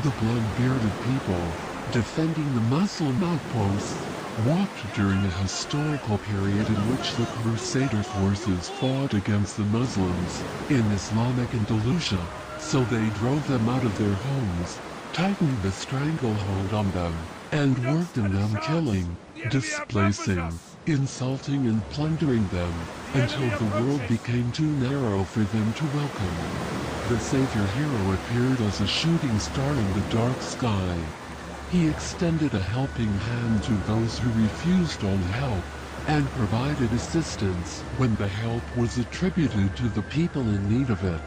The blood-bearded people, defending the Muslim outposts, walked during a historical period in which the Crusader forces fought against the Muslims in Islamic Andalusia, so they drove them out of their homes, tightened the stranglehold on them, and worked in them, killing, displacing, insulting and plundering them, until the world became too narrow for them to welcome. The savior hero appeared as a shooting star in the dark sky. He extended a helping hand to those who refused all help, and provided assistance when the help was attributed to the people in need of it.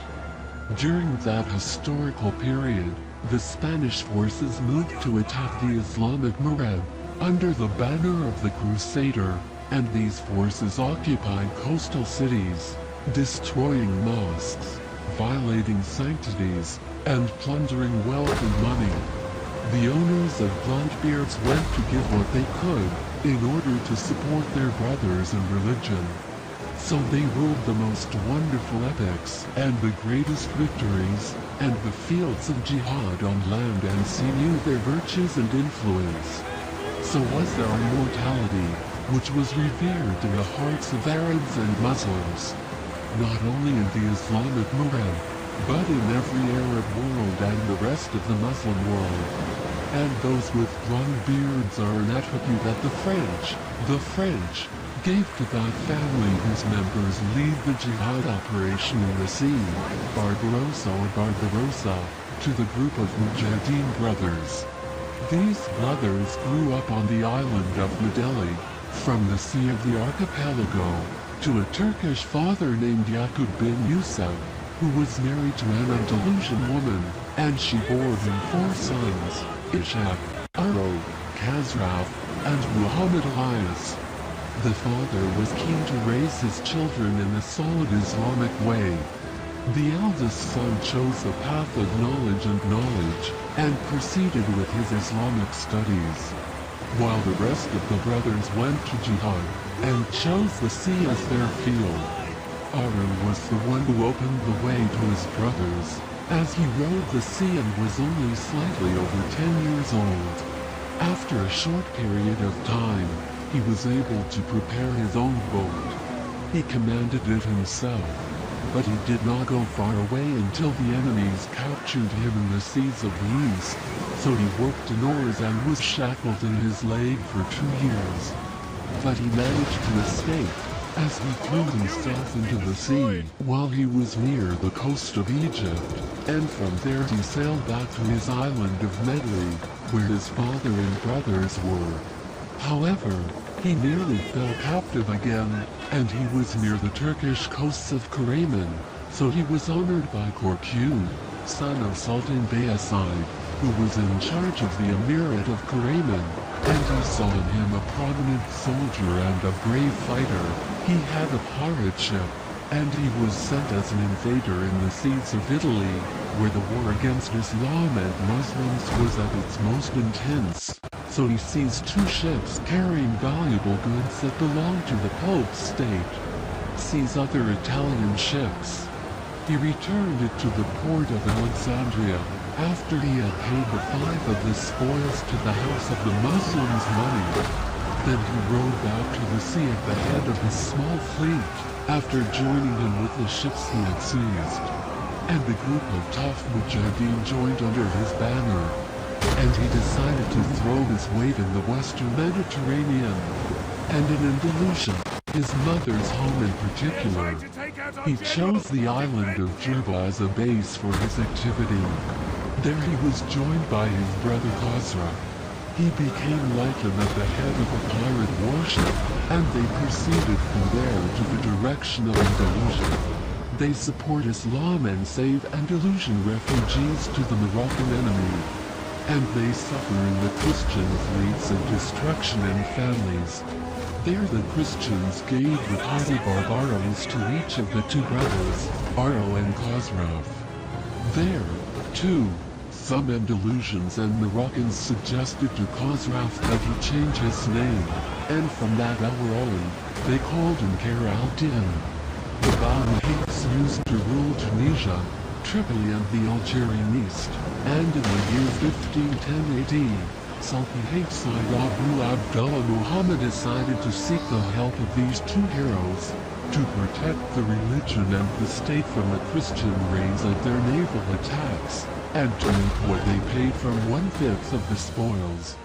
During that historical period, the Spanish forces moved to attack the Islamic Maghreb, under the banner of the Crusader, and these forces occupied coastal cities, destroying mosques, violating sanctities, and plundering wealth and money. The owners of Blondbeards went to give what they could, in order to support their brothers in religion. So they ruled the most wonderful epics, and the greatest victories, and the fields of jihad on land and sea knew their virtues and influence. So was their immortality, which was revered in the hearts of Arabs and Muslims, not only in the Islamic Maghreb, but in every Arab world and the rest of the Muslim world. And those with long beards are an attribute that the French, gave to that family whose members lead the jihad operation in the sea, Barbarossa or Barbarossa, to the group of Mujahideen brothers. These brothers grew up on the island of Madeli, from the sea of the archipelago, to a Turkish father named Yaqub bin Yusuf, who was married to an Andalusian woman, and she bore him 4 sons, Ishaq, Aro, Khazraf, and Muhammad Elias. The father was keen to raise his children in a solid Islamic way. The eldest son chose the path of knowledge and proceeded with his Islamic studies, while the rest of the brothers went to jihad, and chose the sea as their field. Aaron was the one who opened the way to his brothers, as he rode the sea and was only slightly over 10 years old. After a short period of time, he was able to prepare his own boat. He commanded it himself, but he did not go far away until the enemies captured him in the seas of the east, so he worked in oars and was shackled in his leg for 2 years. But he managed to escape, as he threw himself into the sea while he was near the coast of Egypt, and from there he sailed back to his island of Medley, where his father and brothers were. However, he nearly fell captive again, and he was near the Turkish coasts of Karaman, so he was honored by Korkut, son of Sultan Bayezid, who was in charge of the Emirate of Karaman, and he saw in him a prominent soldier and a brave fighter. He had a pirate ship, and he was sent as an invader in the seas of Italy, where the war against Islam and Muslims was at its most intense. So he seized 2 ships carrying valuable goods that belonged to the Pope's state, seized other Italian ships. He returned it to the port of Alexandria, after he had paid the 5 of the spoils to the house of the Muslims' money. Then he rowed back to the sea at the head of his small fleet, after joining him with the ships he had seized. And the group of tough Mujahideen joined under his banner, and he decided to throw his weight in the western Mediterranean, and in Andalusia, his mother's home in particular. He chose the island of Jerba as a base for his activity. There he was joined by his brother Khazra. He became like him at the head of a pirate warship, and they proceeded from there to the direction of Andalusia. They support Islam and save Andalusian refugees to the Moroccan enemy. And they suffer in the Christian fleets and destruction in families. There the Christians gave the title Barbaros to each of the 2 brothers, Aro and Khazraf. There, too, some Andalusians and Moroccans suggested to Khazraf that he change his name, and from that hour on, they called him Khair al-Din. The Bawahis used to rule Tunisia, Tripoli and the Algerian East, and in the year 1510 AD, Sultan Hafsid Abu Abdullah Muhammad decided to seek the help of these two heroes to protect the religion and the state from the Christian raids and their naval attacks, and to make what they paid from 1/5 of the spoils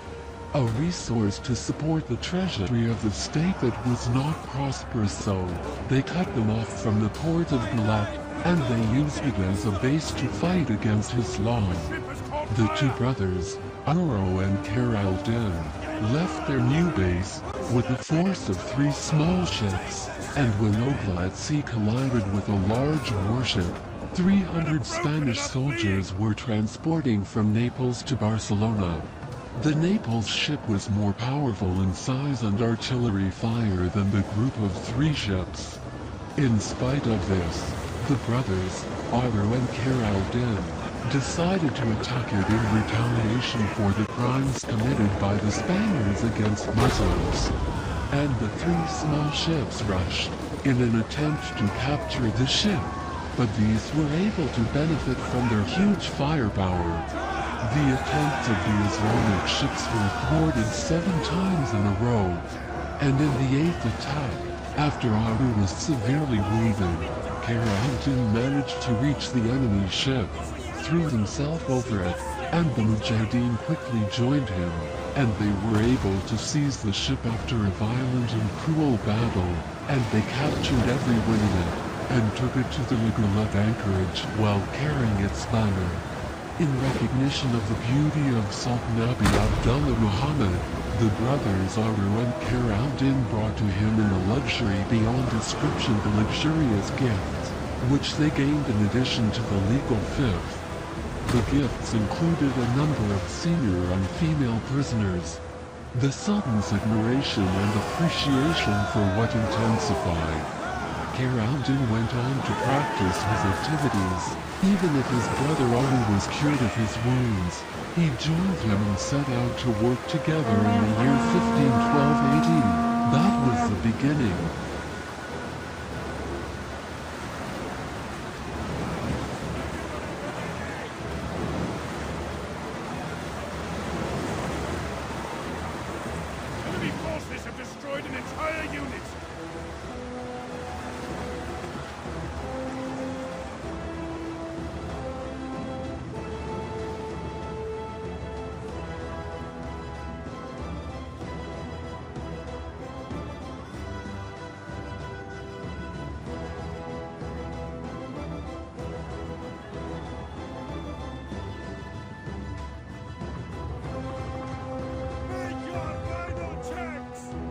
a resource to support the treasury of the state that was not prosperous, so they cut them off from the port of Galat, and they used it as a base to fight against Islam. The two brothers, Uro and Khayr al-Din, left their new base with a force of 3 small ships, and when Ogla at sea collided with a large warship, 300 Spanish soldiers were transporting from Naples to Barcelona. The Naples ship was more powerful in size and artillery fire than the group of 3 ships. In spite of this, the brothers, Uro and Khayr al-Din, decided to attack it in retaliation for the crimes committed by the Spaniards against Muslims. And the 3 small ships rushed in an attempt to capture the ship, but these were able to benefit from their huge firepower. The attempts of the Islamic ships were thwarted 7 times in a row, and in the 8th attack, after Uro was severely wounded, Khayr al-Din managed to reach the enemy ship, threw himself over it, and the Mujahideen quickly joined him, and they were able to seize the ship after a violent and cruel battle, and they captured everyone in it, and took it to the Galat anchorage while carrying its banner. In recognition of the beauty of Sultan Abu Abdullah Muhammad, the brothers Uro and Khayr al-Din brought to him in a luxury beyond description the luxurious gifts, which they gained in addition to the legal fief. The gifts included a number of senior and female prisoners. The Sultan's admiration and appreciation for what intensified. Khayr al-Din went on to practice his activities. Even if his brother Uro was cured of his wounds, he joined him and set out to work together in the year 1512 AD. That was the beginning. Enemy forces have destroyed an entire unit.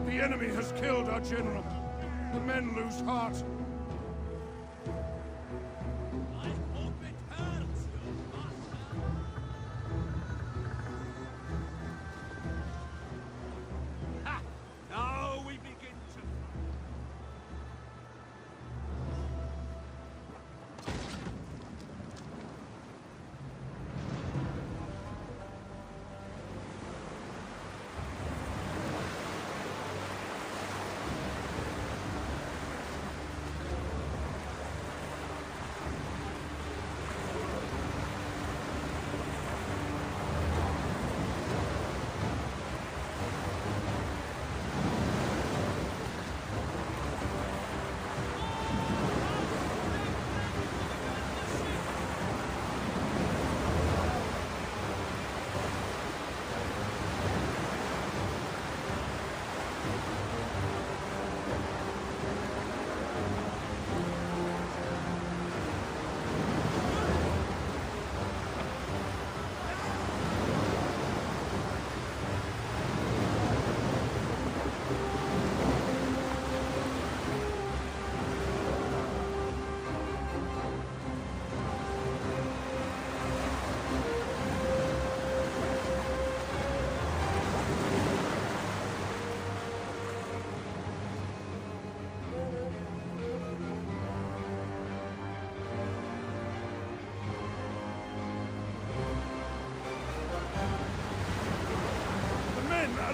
The enemy has killed our general. The men lose heart. I hope it hurts you, Ha! Now we begin to...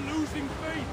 losing faith.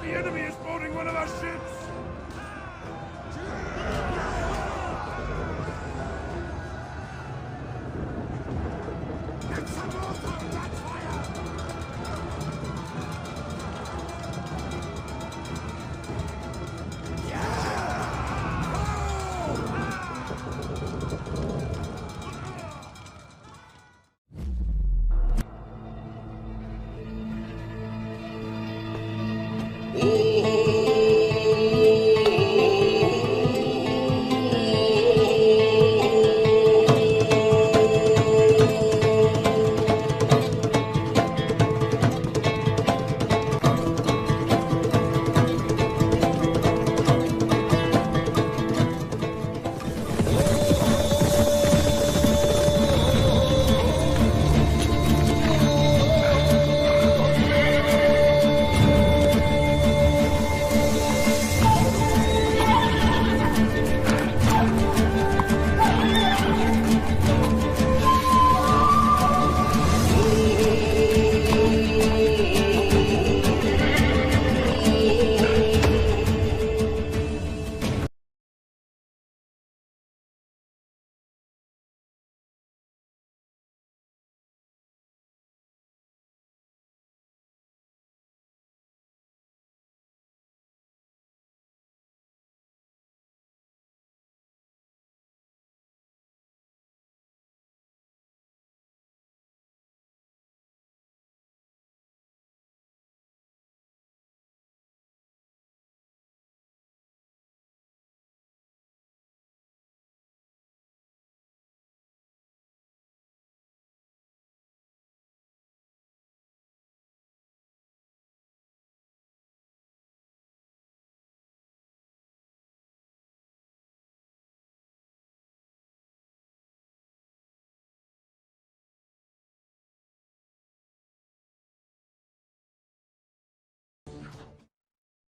The enemy is boarding one of our ships! Oh